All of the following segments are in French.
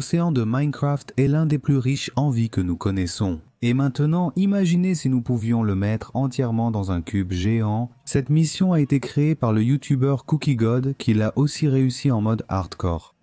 L'océan de Minecraft est l'un des plus riches en vie que nous connaissons. Et maintenant, imaginez si nous pouvions le mettre entièrement dans un cube géant. Cette mission a été créée par le YouTuber CookieGod qui l'a aussi réussi en mode hardcore.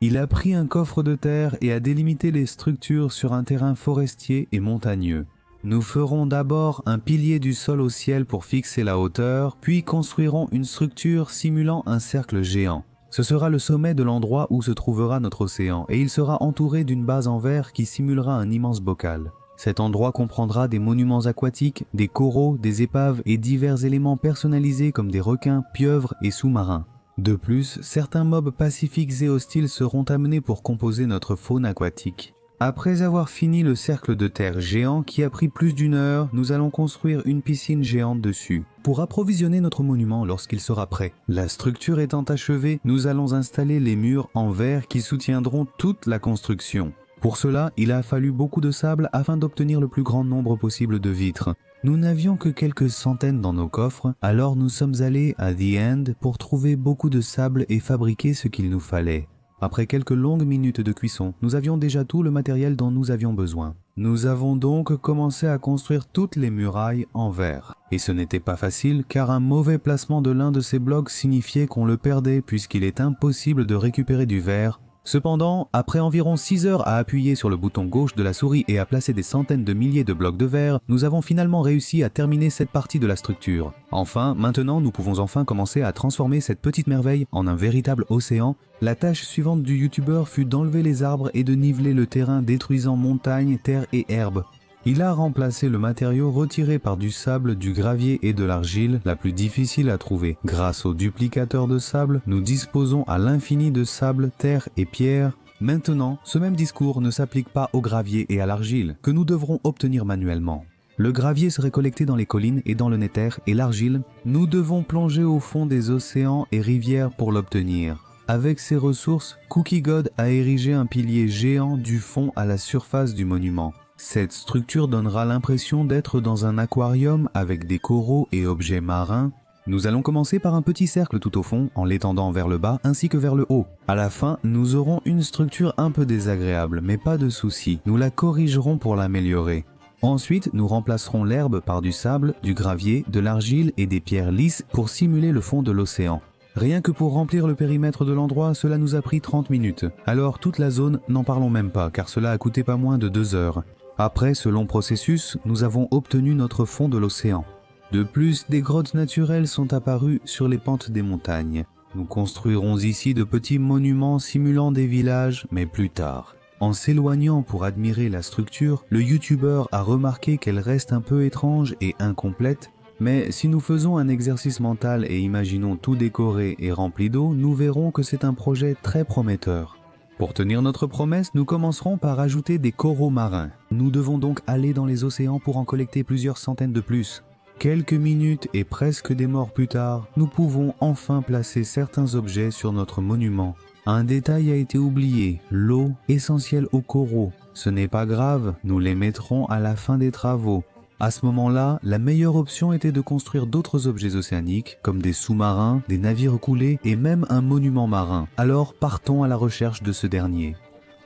Il a pris un coffre de terre et a délimité les structures sur un terrain forestier et montagneux. Nous ferons d'abord un pilier du sol au ciel pour fixer la hauteur, puis construirons une structure simulant un cercle géant. Ce sera le sommet de l'endroit où se trouvera notre océan et il sera entouré d'une base en verre qui simulera un immense bocal. Cet endroit comprendra des monuments aquatiques, des coraux, des épaves et divers éléments personnalisés comme des requins, pieuvres et sous-marins. De plus, certains mobs pacifiques et hostiles seront amenés pour composer notre faune aquatique. Après avoir fini le cercle de terre géant qui a pris plus d'1 heure, nous allons construire une piscine géante dessus pour approvisionner notre monument lorsqu'il sera prêt. La structure étant achevée, nous allons installer les murs en verre qui soutiendront toute la construction. Pour cela, il a fallu beaucoup de sable afin d'obtenir le plus grand nombre possible de vitres. Nous n'avions que quelques centaines dans nos coffres, alors nous sommes allés à The End pour trouver beaucoup de sable et fabriquer ce qu'il nous fallait. Après quelques longues minutes de cuisson, nous avions déjà tout le matériel dont nous avions besoin. Nous avons donc commencé à construire toutes les murailles en verre. Et ce n'était pas facile car un mauvais placement de l'un de ces blocs signifiait qu'on le perdait puisqu'il est impossible de récupérer du verre. Cependant, après environ 6 heures à appuyer sur le bouton gauche de la souris et à placer des centaines de milliers de blocs de verre, nous avons finalement réussi à terminer cette partie de la structure. Enfin, maintenant, nous pouvons enfin commencer à transformer cette petite merveille en un véritable océan. La tâche suivante du youtubeur fut d'enlever les arbres et de niveler le terrain détruisant montagnes, terre et herbes. Il a remplacé le matériau retiré par du sable, du gravier et de l'argile, la plus difficile à trouver. Grâce au duplicateur de sable, nous disposons à l'infini de sable, terre et pierre. Maintenant, ce même discours ne s'applique pas au gravier et à l'argile, que nous devrons obtenir manuellement. Le gravier serait collecté dans les collines et dans le nether, et l'argile, nous devons plonger au fond des océans et rivières pour l'obtenir. Avec ces ressources, CookieGod a érigé un pilier géant du fond à la surface du monument. Cette structure donnera l'impression d'être dans un aquarium avec des coraux et objets marins. Nous allons commencer par un petit cercle tout au fond, en l'étendant vers le bas ainsi que vers le haut. À la fin, nous aurons une structure un peu désagréable, mais pas de souci, nous la corrigerons pour l'améliorer. Ensuite, nous remplacerons l'herbe par du sable, du gravier, de l'argile et des pierres lisses pour simuler le fond de l'océan. Rien que pour remplir le périmètre de l'endroit, cela nous a pris 30 minutes. Alors toute la zone, n'en parlons même pas, car cela a coûté pas moins de 2 heures. Après ce long processus, nous avons obtenu notre fond de l'océan. De plus, des grottes naturelles sont apparues sur les pentes des montagnes. Nous construirons ici de petits monuments simulant des villages, mais plus tard. En s'éloignant pour admirer la structure, le youtubeur a remarqué qu'elle reste un peu étrange et incomplète, mais si nous faisons un exercice mental et imaginons tout décoré et rempli d'eau, nous verrons que c'est un projet très prometteur. Pour tenir notre promesse, nous commencerons par ajouter des coraux marins. Nous devons donc aller dans les océans pour en collecter plusieurs centaines de plus. Quelques minutes et presque des morts plus tard, nous pouvons enfin placer certains objets sur notre monument. Un détail a été oublié, l'eau, essentielle aux coraux. Ce n'est pas grave, nous les mettrons à la fin des travaux. À ce moment-là, la meilleure option était de construire d'autres objets océaniques, comme des sous-marins, des navires coulés et même un monument marin. Alors partons à la recherche de ce dernier.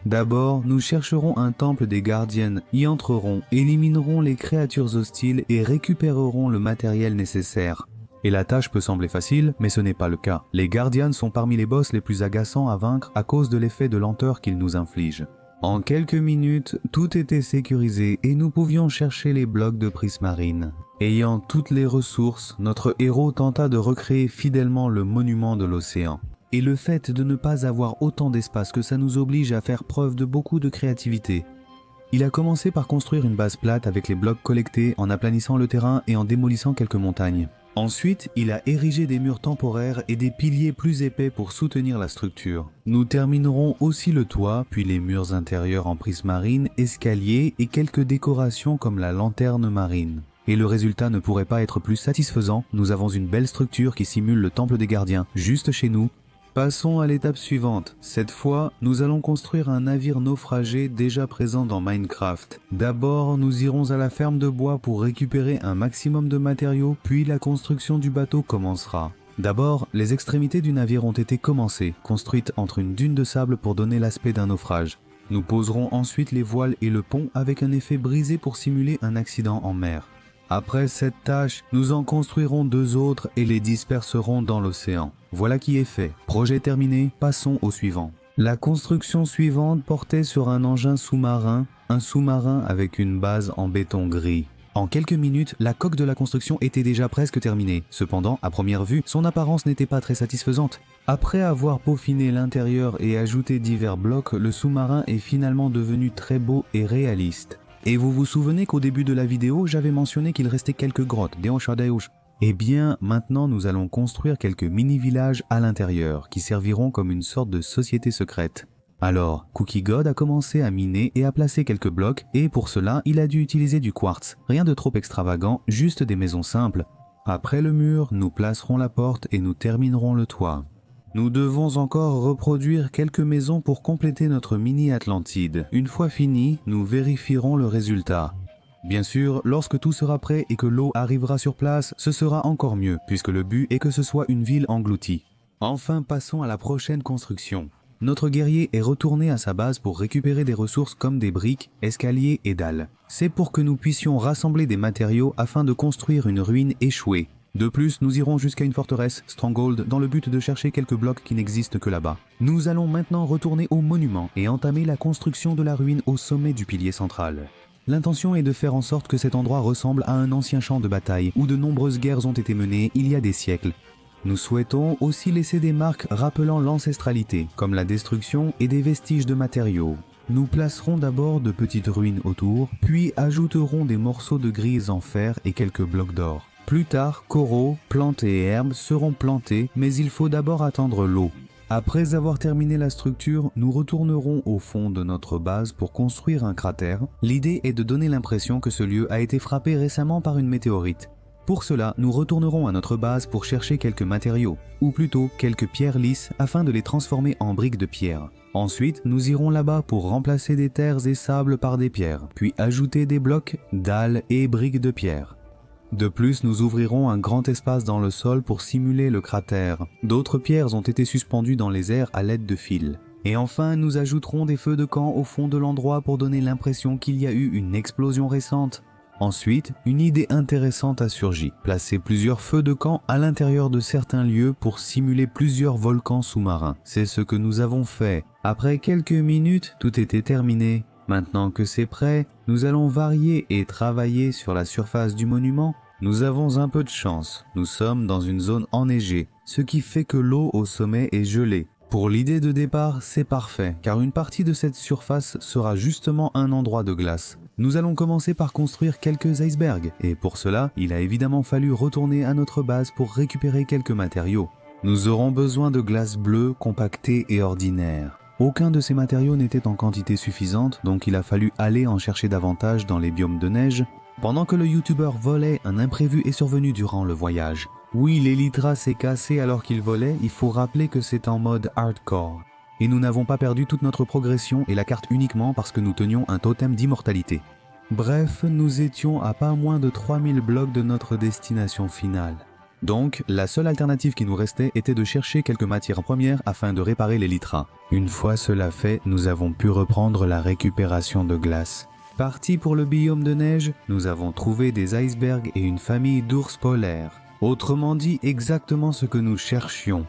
D'abord, nous chercherons un temple des gardiennes, y entrerons, éliminerons les créatures hostiles et récupérerons le matériel nécessaire. Et la tâche peut sembler facile, mais ce n'est pas le cas. Les gardiennes sont parmi les boss les plus agaçants à vaincre à cause de l'effet de lenteur qu'ils nous infligent. En quelques minutes, tout était sécurisé et nous pouvions chercher les blocs de prismarine. Ayant toutes les ressources, notre héros tenta de recréer fidèlement le monument de l'océan. Et le fait de ne pas avoir autant d'espace que ça nous oblige à faire preuve de beaucoup de créativité. Il a commencé par construire une base plate avec les blocs collectés en aplanissant le terrain et en démolissant quelques montagnes. Ensuite, il a érigé des murs temporaires et des piliers plus épais pour soutenir la structure. Nous terminerons aussi le toit, puis les murs intérieurs en prismarine, escaliers et quelques décorations comme la lanterne marine. Et le résultat ne pourrait pas être plus satisfaisant, nous avons une belle structure qui simule le temple des gardiens, juste chez nous. Passons à l'étape suivante. Cette fois, nous allons construire un navire naufragé déjà présent dans Minecraft. D'abord, nous irons à la ferme de bois pour récupérer un maximum de matériaux, puis la construction du bateau commencera. D'abord, les extrémités du navire ont été commencées, construites entre une dune de sable pour donner l'aspect d'un naufrage. Nous poserons ensuite les voiles et le pont avec un effet brisé pour simuler un accident en mer. Après cette tâche, nous en construirons 2 autres et les disperserons dans l'océan. Voilà qui est fait. Projet terminé, passons au suivant. La construction suivante portait sur un engin sous-marin, un sous-marin avec une base en béton gris. En quelques minutes, la coque de la construction était déjà presque terminée. Cependant, à première vue, son apparence n'était pas très satisfaisante. Après avoir peaufiné l'intérieur et ajouté divers blocs, le sous-marin est finalement devenu très beau et réaliste. Et vous vous souvenez qu'au début de la vidéo, j'avais mentionné qu'il restait quelques grottes, Eh bien, maintenant nous allons construire quelques mini-villages à l'intérieur, qui serviront comme une sorte de société secrète. Alors, Cookie God a commencé à miner et à placer quelques blocs, et pour cela, il a dû utiliser du quartz. Rien de trop extravagant, juste des maisons simples. Après le mur, nous placerons la porte et nous terminerons le toit. Nous devons encore reproduire quelques maisons pour compléter notre mini-Atlantide. Une fois fini, nous vérifierons le résultat. Bien sûr, lorsque tout sera prêt et que l'eau arrivera sur place, ce sera encore mieux, puisque le but est que ce soit une ville engloutie. Enfin, passons à la prochaine construction. Notre guerrier est retourné à sa base pour récupérer des ressources comme des briques, escaliers et dalles. C'est pour que nous puissions rassembler des matériaux afin de construire une ruine échouée. De plus, nous irons jusqu'à une forteresse, Stronghold, dans le but de chercher quelques blocs qui n'existent que là-bas. Nous allons maintenant retourner au monument et entamer la construction de la ruine au sommet du pilier central. L'intention est de faire en sorte que cet endroit ressemble à un ancien champ de bataille où de nombreuses guerres ont été menées il y a des siècles. Nous souhaitons aussi laisser des marques rappelant l'ancestralité, comme la destruction et des vestiges de matériaux. Nous placerons d'abord de petites ruines autour, puis ajouterons des morceaux de grise en fer et quelques blocs d'or. Plus tard, coraux, plantes et herbes seront plantés, mais il faut d'abord attendre l'eau. Après avoir terminé la structure, nous retournerons au fond de notre base pour construire un cratère. L'idée est de donner l'impression que ce lieu a été frappé récemment par une météorite. Pour cela, nous retournerons à notre base pour chercher quelques matériaux, ou plutôt quelques pierres lisses afin de les transformer en briques de pierre. Ensuite, nous irons là-bas pour remplacer des terres et sables par des pierres, puis ajouter des blocs, dalles et briques de pierre. De plus, nous ouvrirons un grand espace dans le sol pour simuler le cratère. D'autres pierres ont été suspendues dans les airs à l'aide de fils. Et enfin, nous ajouterons des feux de camp au fond de l'endroit pour donner l'impression qu'il y a eu une explosion récente. Ensuite, une idée intéressante a surgi. Placer plusieurs feux de camp à l'intérieur de certains lieux pour simuler plusieurs volcans sous-marins. C'est ce que nous avons fait. Après quelques minutes, tout était terminé. Maintenant que c'est prêt, nous allons varier et travailler sur la surface du monument. Nous avons un peu de chance. Nous sommes dans une zone enneigée, ce qui fait que l'eau au sommet est gelée. Pour l'idée de départ, c'est parfait, car une partie de cette surface sera justement un endroit de glace. Nous allons commencer par construire quelques icebergs, et pour cela, il a évidemment fallu retourner à notre base pour récupérer quelques matériaux. Nous aurons besoin de glace bleue, compactée et ordinaire. Aucun de ces matériaux n'était en quantité suffisante, donc il a fallu aller en chercher davantage dans les biomes de neige. Pendant que le youtubeur volait, un imprévu est survenu durant le voyage. Oui, l'Elytra s'est cassé alors qu'il volait, il faut rappeler que c'est en mode hardcore. Et nous n'avons pas perdu toute notre progression et la carte uniquement parce que nous tenions un totem d'immortalité. Bref, nous étions à pas moins de 3000 blocs de notre destination finale. Donc, la seule alternative qui nous restait était de chercher quelques matières premières afin de réparer l'Elytra. Une fois cela fait, nous avons pu reprendre la récupération de glace. Parti pour le biome de neige, nous avons trouvé des icebergs et une famille d'ours polaires. Autrement dit, exactement ce que nous cherchions.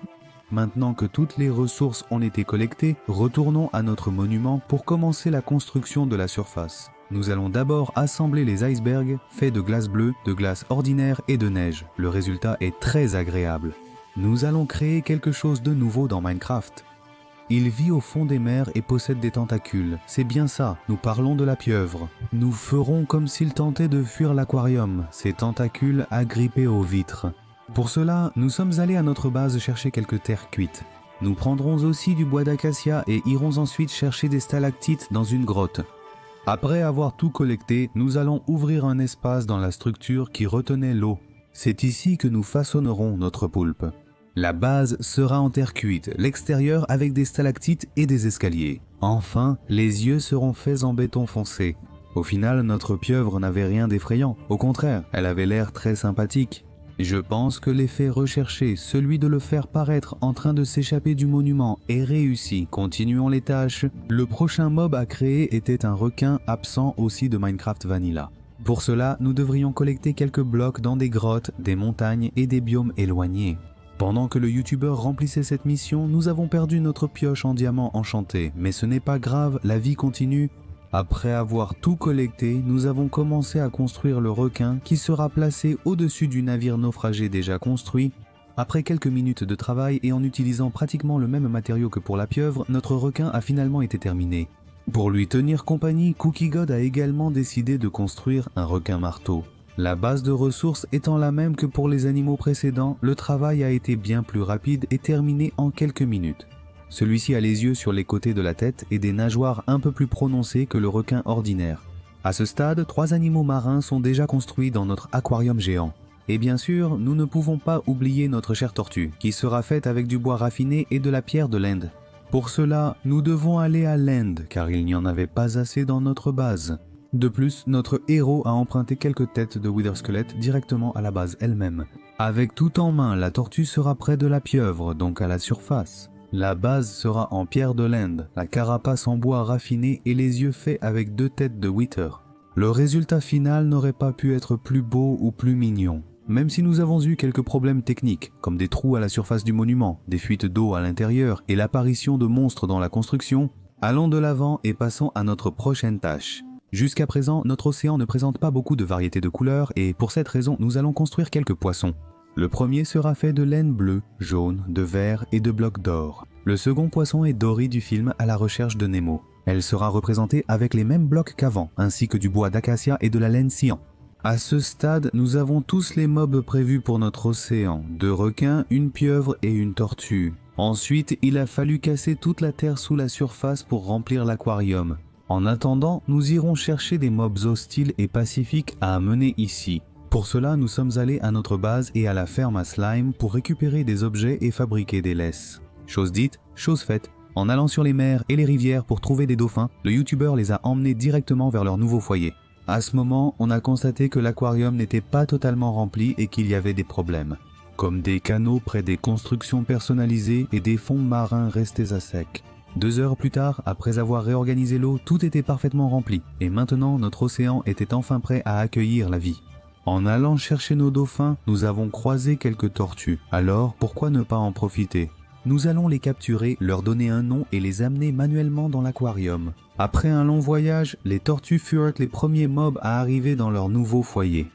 Maintenant que toutes les ressources ont été collectées, retournons à notre monument pour commencer la construction de la surface. Nous allons d'abord assembler les icebergs faits de glace bleue, de glace ordinaire et de neige. Le résultat est très agréable. Nous allons créer quelque chose de nouveau dans Minecraft. Il vit au fond des mers et possède des tentacules. C'est bien ça, nous parlons de la pieuvre. Nous ferons comme s'il tentait de fuir l'aquarium, ses tentacules agrippés aux vitres. Pour cela, nous sommes allés à notre base chercher quelques terres cuites. Nous prendrons aussi du bois d'acacia et irons ensuite chercher des stalactites dans une grotte. Après avoir tout collecté, nous allons ouvrir un espace dans la structure qui retenait l'eau. C'est ici que nous façonnerons notre poulpe. La base sera en terre cuite, l'extérieur avec des stalactites et des escaliers. Enfin, les yeux seront faits en béton foncé. Au final, notre pieuvre n'avait rien d'effrayant. Au contraire, elle avait l'air très sympathique. Je pense que l'effet recherché, celui de le faire paraître en train de s'échapper du monument, est réussi. Continuons les tâches. Le prochain mob à créer était un requin absent aussi de Minecraft Vanilla. Pour cela, nous devrions collecter quelques blocs dans des grottes, des montagnes et des biomes éloignés. Pendant que le youtubeur remplissait cette mission, nous avons perdu notre pioche en diamant enchanté, mais ce n'est pas grave, la vie continue. Après avoir tout collecté, nous avons commencé à construire le requin qui sera placé au-dessus du navire naufragé déjà construit. Après quelques minutes de travail et en utilisant pratiquement le même matériau que pour la pieuvre, notre requin a finalement été terminé. Pour lui tenir compagnie, CookieGod a également décidé de construire un requin marteau. La base de ressources étant la même que pour les animaux précédents, le travail a été bien plus rapide et terminé en quelques minutes. Celui-ci a les yeux sur les côtés de la tête et des nageoires un peu plus prononcées que le requin ordinaire. À ce stade, 3 animaux marins sont déjà construits dans notre aquarium géant. Et bien sûr, nous ne pouvons pas oublier notre chère tortue, qui sera faite avec du bois raffiné et de la pierre de l'Inde. Pour cela, nous devons aller à l'Inde, car il n'y en avait pas assez dans notre base. De plus, notre héros a emprunté quelques têtes de Wither Skelett directement à la base elle-même. Avec tout en main, la tortue sera près de la pieuvre, donc à la surface. La base sera en pierre de l'Inde, la carapace en bois raffiné et les yeux faits avec 2 têtes de Wither. Le résultat final n'aurait pas pu être plus beau ou plus mignon. Même si nous avons eu quelques problèmes techniques, comme des trous à la surface du monument, des fuites d'eau à l'intérieur et l'apparition de monstres dans la construction, allons de l'avant et passons à notre prochaine tâche. Jusqu'à présent, notre océan ne présente pas beaucoup de variétés de couleurs et pour cette raison, nous allons construire quelques poissons. Le premier sera fait de laine bleue, jaune, de vert et de blocs d'or. Le second poisson est Dory du film À la recherche de Nemo. Elle sera représentée avec les mêmes blocs qu'avant, ainsi que du bois d'acacia et de la laine cyan. À ce stade, nous avons tous les mobs prévus pour notre océan, 2 requins, une pieuvre et une tortue. Ensuite, il a fallu casser toute la terre sous la surface pour remplir l'aquarium. En attendant, nous irons chercher des mobs hostiles et pacifiques à amener ici. Pour cela, nous sommes allés à notre base et à la ferme à slime pour récupérer des objets et fabriquer des laisses. Chose dite, chose faite. En allant sur les mers et les rivières pour trouver des dauphins, le youtubeur les a emmenés directement vers leur nouveau foyer. À ce moment, on a constaté que l'aquarium n'était pas totalement rempli et qu'il y avait des problèmes, comme des canaux près des constructions personnalisées et des fonds marins restés à sec. 2 heures plus tard, après avoir réorganisé l'eau, tout était parfaitement rempli et maintenant notre océan était enfin prêt à accueillir la vie. En allant chercher nos dauphins, nous avons croisé quelques tortues, alors pourquoi ne pas en profiter ? Nous allons les capturer, leur donner un nom et les amener manuellement dans l'aquarium. Après un long voyage, les tortues furent les premiers mobs à arriver dans leur nouveau foyer.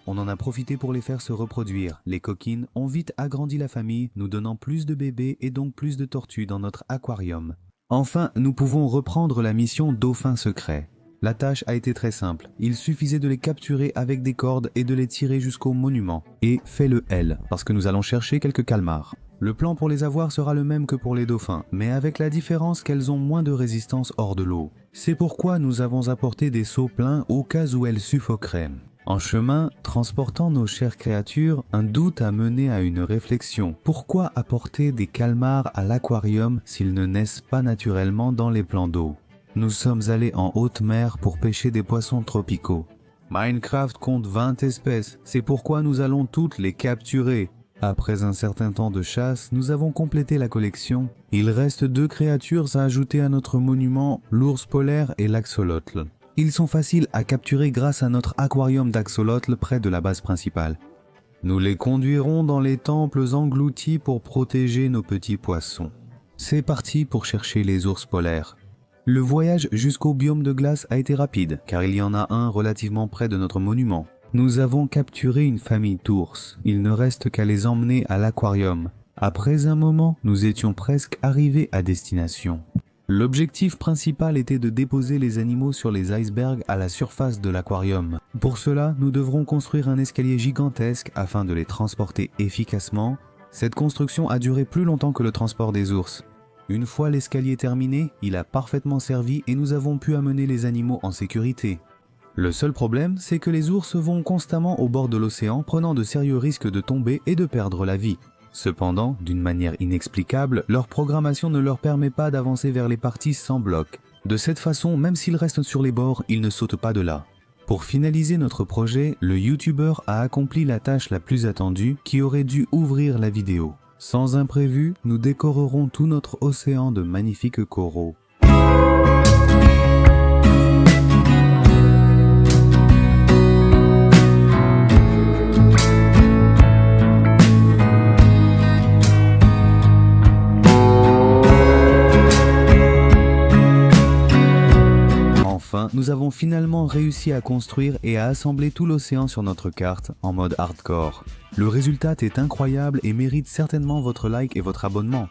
On en a profité pour les faire se reproduire. Les coquines ont vite agrandi la famille, nous donnant plus de bébés et donc plus de tortues dans notre aquarium. Enfin, nous pouvons reprendre la mission Dauphin secret. La tâche a été très simple. Il suffisait de les capturer avec des cordes et de les tirer jusqu'au monument. Et fais le L, parce que nous allons chercher quelques calmars. Le plan pour les avoir sera le même que pour les dauphins, mais avec la différence qu'elles ont moins de résistance hors de l'eau. C'est pourquoi nous avons apporté des seaux pleins au cas où elles suffoqueraient. En chemin, transportant nos chères créatures, un doute a mené à une réflexion. Pourquoi apporter des calmars à l'aquarium s'ils ne naissent pas naturellement dans les plans d'eau ? Nous sommes allés en haute mer pour pêcher des poissons tropicaux. Minecraft compte 20 espèces, c'est pourquoi nous allons toutes les capturer. Après un certain temps de chasse, nous avons complété la collection. Il reste 2 créatures à ajouter à notre monument, l'ours polaire et l'axolotl. Ils sont faciles à capturer grâce à notre aquarium d'axolotl près de la base principale. Nous les conduirons dans les temples engloutis pour protéger nos petits poissons. C'est parti pour chercher les ours polaires. Le voyage jusqu'au biome de glace a été rapide, car il y en a un relativement près de notre monument. Nous avons capturé une famille d'ours. Il ne reste qu'à les emmener à l'aquarium. Après un moment, nous étions presque arrivés à destination. L'objectif principal était de déposer les animaux sur les icebergs à la surface de l'aquarium. Pour cela, nous devrons construire un escalier gigantesque afin de les transporter efficacement. Cette construction a duré plus longtemps que le transport des ours. Une fois l'escalier terminé, il a parfaitement servi et nous avons pu amener les animaux en sécurité. Le seul problème, c'est que les ours vont constamment au bord de l'océan, prenant de sérieux risques de tomber et de perdre la vie. Cependant, d'une manière inexplicable, leur programmation ne leur permet pas d'avancer vers les parties sans bloc. De cette façon, même s'ils restent sur les bords, ils ne sautent pas de là. Pour finaliser notre projet, le youtubeur a accompli la tâche la plus attendue qui aurait dû ouvrir la vidéo. Sans imprévu, nous décorerons tout notre océan de magnifiques coraux. Enfin, nous avons finalement réussi à construire et à assembler tout l'océan sur notre carte en mode hardcore. Le résultat est incroyable et mérite certainement votre like et votre abonnement.